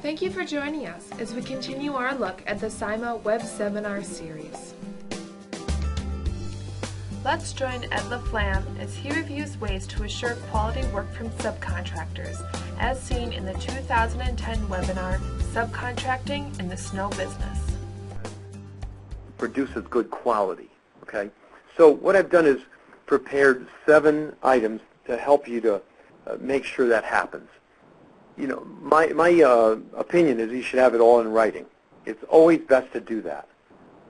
Thank you for joining us as we continue our look at the SIMA Web Seminar Series. Let's join LaFlamme as he reviews ways to assure quality work from subcontractors, as seen in the 2010 webinar, Subcontracting in the Snow Business. Produces good quality, okay? So what I've done is prepared 7 items to help you to make sure that happens. You know, my opinion is you should have it all in writing. It's always best to do that.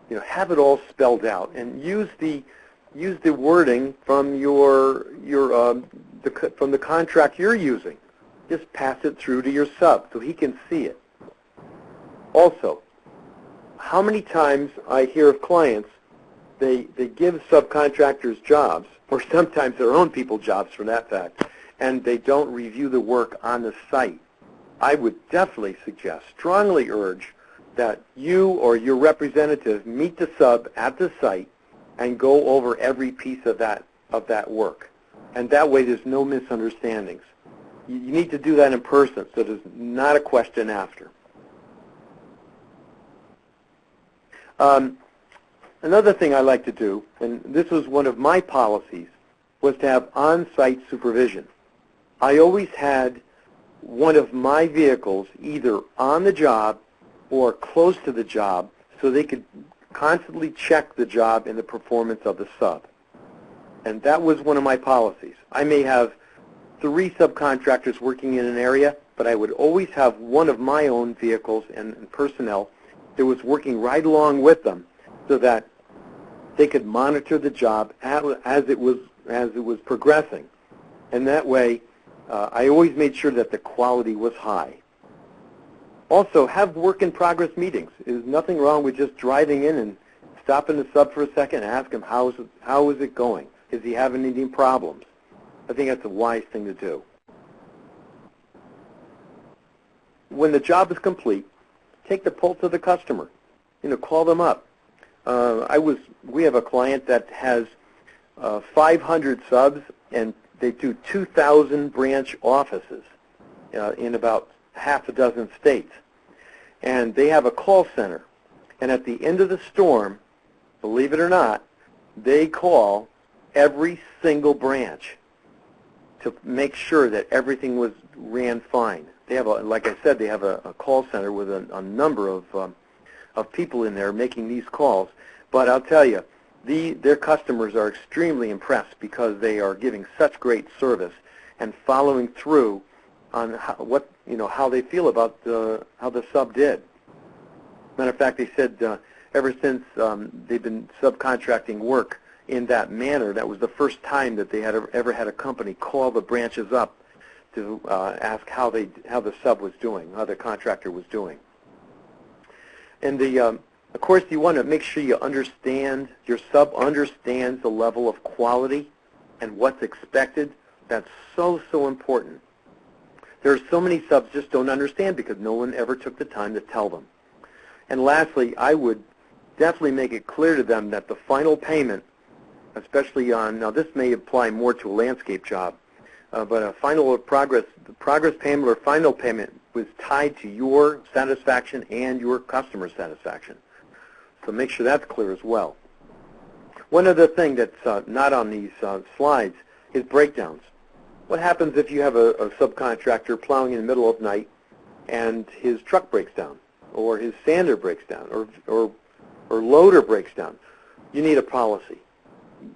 You know, have it all spelled out and use the wording from from the contract you're using. Just pass it through to your sub so he can see it. Also, how many times I hear of clients, they give subcontractors jobs, or sometimes their own people jobs for that fact, and they don't review the work on the site. I would definitely suggest, strongly urge, that you or your representative meet the sub at the site and go over every piece of that work. And that way there's no misunderstandings. You need to do that in person so there's not a question after. Another thing I like to do, and this was one of my policies, was to have on-site supervision. I always had one of my vehicles either on the job or close to the job so they could constantly check the job and the performance of the sub. And that was one of my policies. I may have 3 subcontractors working in an area, but I would always have one of my own vehicles and personnel that was working right along with them so that they could monitor the job as it was progressing. And that way, I always made sure that the quality was high. Also, have work-in-progress meetings. There's nothing wrong with just driving in and stopping the sub for a second and ask him, how is it going? Is he having any problems? I think that's a wise thing to do. When the job is complete, take the pulse of the customer. You know, call them up. We have a client that has 500 subs, and they do 2,000 branch offices in about half a dozen states. And they have a call center. And at the end of the storm, believe it or not, they call every single branch to make sure that everything ran fine. They have, like I said, they have a call center with a number of people in there making these calls. But I'll tell you, their customers are extremely impressed because they are giving such great service and following through on how they feel about how the sub did. Matter of fact, they said ever since they've been subcontracting work in that manner, that was the first time that they had ever had a company call the branches up to ask how the sub was doing, how the contractor was doing. And of course, you want to make sure your sub understands the level of quality and what's expected. That's so important. There are so many subs just don't understand because no one ever took the time to tell them. And lastly, I would definitely make it clear to them that the final payment, especially now this may apply more to a landscape job, but a progress payment or final payment was tied to your satisfaction and your customer satisfaction. So make sure that's clear as well. One other thing that's not on these slides is breakdowns. What happens if you have a subcontractor plowing in the middle of the night and his truck breaks down, or his sander breaks down, or loader breaks down? You need a policy.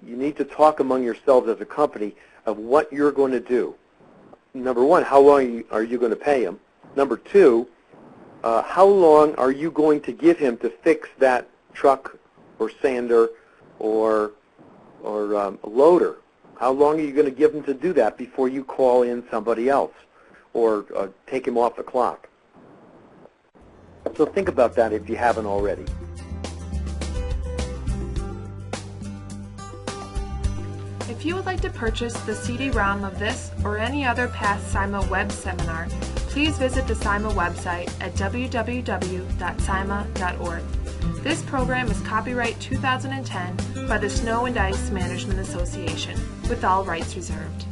You need to talk among yourselves as a company of what you're going to do. Number 1, how long are you going to pay him? Number 2, how long are you going to give him to fix that truck or sander or loader? How long are you going to give him to do that before you call in somebody else or take him off the clock? So think about that if you haven't already. If you would like to purchase the CD-ROM of this or any other past SIMA web seminar, please visit the SIMA website at www.sima.org. This program is copyright 2010 by the Snow and Ice Management Association, with all rights reserved.